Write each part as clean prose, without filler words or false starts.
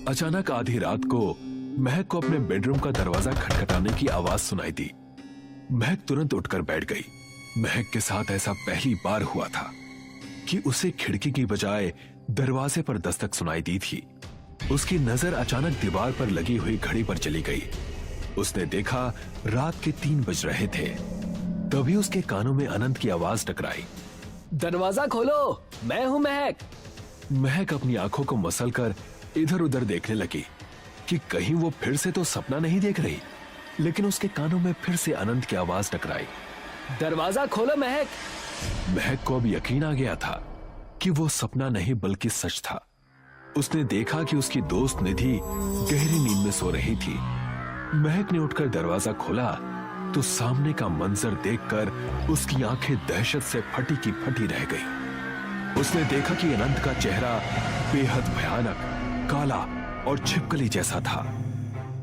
अचानक आधी रात को महक को अपने बेडरूम का दरवाजा खटखटाने की आवाज सुनाई दी। महक तुरंत उठकर बैठ गई। महक के साथ ऐसा पहली बार हुआ था कि उसे खिड़की की बजाय दरवाजे पर दस्तक सुनाई दी थी। उसकी नजर अचानक दीवार पर लगी हुई घड़ी पर चली गई। उसने देखा रात के 3 बज रहे थे। तभी उसके कानों में अनंत की आवाज टकराई। दरवाजा खोलो, मैं हूँ महक। महक अपनी आंखों को मसलकर इधर उधर देखने लगी कि कहीं वो फिर से तो सपना नहीं देख रही। लेकिन उसके कानों में फिर से अनंत की आवाज टकराई। दरवाजा खोलो महक। महक को अब यकीन आ गया था कि वो सपना नहीं बल्कि सच था। उसने देखा कि उसकी दोस्त निधि गहरी नींद में सो रही थी। महक ने उठकर दरवाजा खोला तो सामने का मंजर देखकर उसकी आंखें दहशत से फटी की फटी रह गई। उसने देखा कि अनंत का चेहरा बेहद भयानक, काला और छिपकली जैसा था,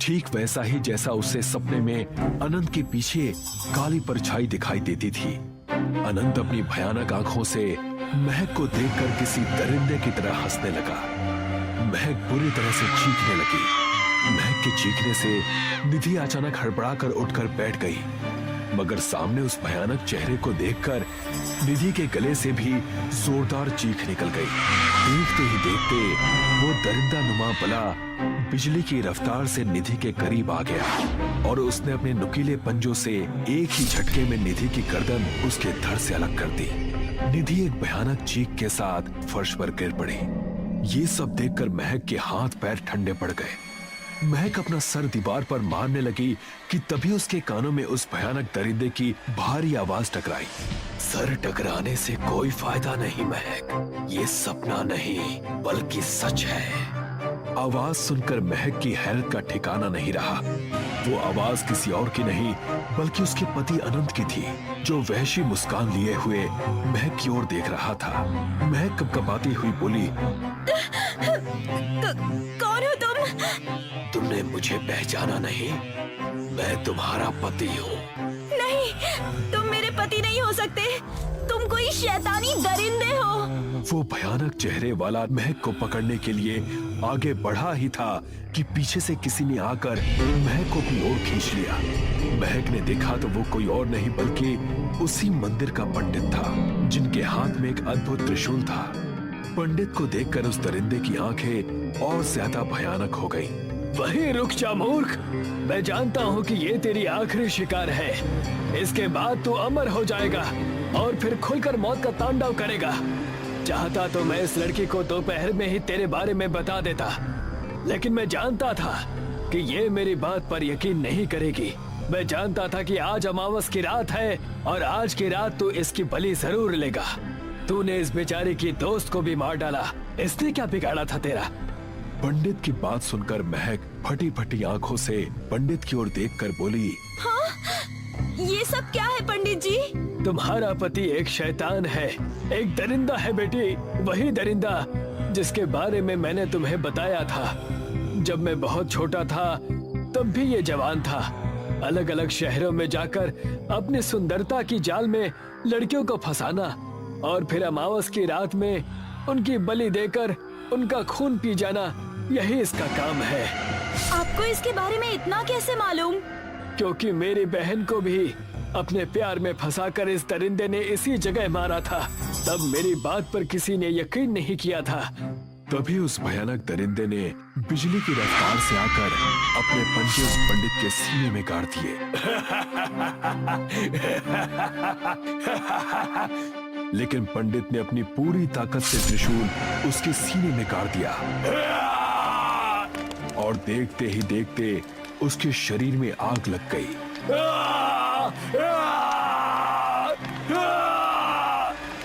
ठीक वैसा ही जैसा उसे सपने में अनंत के पीछे काली परछाई दिखाई देती थी। अनंत अपनी भयानक आंखों से महक को देखकर किसी दरिंदे की तरह हंसने लगा। महक बुरी तरह से चीखने लगी। महक के चीखने से निधि अचानक हड़बड़ाकर उठकर बैठ गई, मगर सामने उस भयानक चेहरे को देखकर निधि के गले से भी जोरदार चीख निकल गई। देखते ही देखते वो दरिंदा नुमा बला बिजली की रफ्तार से निधि के करीब आ गया और उसने अपने नुकीले पंजों से एक ही झटके में निधि की गर्दन उसके धड़ से अलग कर दी। निधि एक भयानक चीख के साथ फर्श पर गिर पड़ी। ये सब देखकर महक के हाथ पैर ठंडे पड़ गए। महक अपना सर दीवार पर मारने लगी कि तभी उसके कानों में उस भयानक दरिंदे की भारी आवाज टकराई। सर टकराने से कोई फायदा नहीं महक, ये सपना नहीं बल्कि सच है। आवाज सुनकर महक की हैरत का ठिकाना नहीं रहा। वो आवाज किसी और की नहीं बल्कि उसके पति अनंत की थी, जो वहशी मुस्कान लिए हुए महक की ओर देख रहा था। महक कपकपाती हुई बोली, कौन हो तुम? तुमने मुझे पहचाना नहीं? मैं तुम्हारा पति हूँ। नहीं, तुम मेरे पति नहीं हो सकते। तुम कोई शैतानी दरिंदे हो। वो भयानक चेहरे वाला महक को पकड़ने के लिए आगे बढ़ा ही था कि पीछे से किसी ने आकर महक को अपनी ओर खींच लिया। महक ने देखा तो वो कोई और नहीं बल्कि उसी मंदिर का पंडित था, जिनके हाथ में एक अद्भुत त्रिशूल था। पंडित को देखकर उस दरिंदे की आंखें और ज्यादा भयानक हो गई। वहीं रुक जा मूर्ख, मैं जानता हूँ कि ये तेरी आखिरी शिकार है। इसके बाद तू अमर हो जाएगा और फिर खुलकर मौत का तांडव करेगा। चाहता तो मैं इस लड़की को दोपहर में ही तेरे बारे में बता देता, लेकिन मैं जानता था कि ये मेरी बात पर यकीन नहीं करेगी। मैं जानता था कि आज अमावस की रात है और आज की रात तू इसकी बलि जरूर लेगा। तूने इस बेचारी की दोस्त को भी मार डाला, इसने क्या बिगाड़ा था तेरा? पंडित की बात सुनकर महक फटी फटी आंखों से पंडित की ओर देखकर बोली, हाँ? ये सब क्या है पंडित जी? तुम्हारा पति एक शैतान है, एक दरिंदा है बेटी, वही दरिंदा जिसके बारे में मैंने तुम्हें बताया था। जब मैं बहुत छोटा था तब भी ये जवान था। अलग अलग शहरों में जाकर अपनी सुंदरता की जाल में लड़कियों को फंसाना और फिर अमावस की रात में उनकी बलि देकर उनका खून पी जाना, यही इसका काम है। आपको इसके बारे में इतना कैसे मालूम? क्योंकि मेरी बहन को भी अपने प्यार में फंसाकर इस दरिंदे ने इसी जगह मारा था। तब मेरी बात पर किसी ने यकीन नहीं किया था। तभी उस भयानक दरिंदे ने बिजली की रफ्तार से आकर अपने पंजे उस पंडित के सीने में गाड़ दिए। लेकिन पंडित ने अपनी पूरी ताकत से त्रिशूल उसके सीने में गाड़ दिया और देखते ही देखते उसके शरीर में आग लग गई।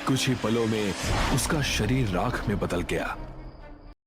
कुछ ही पलों में उसका शरीर राख में बदल गया।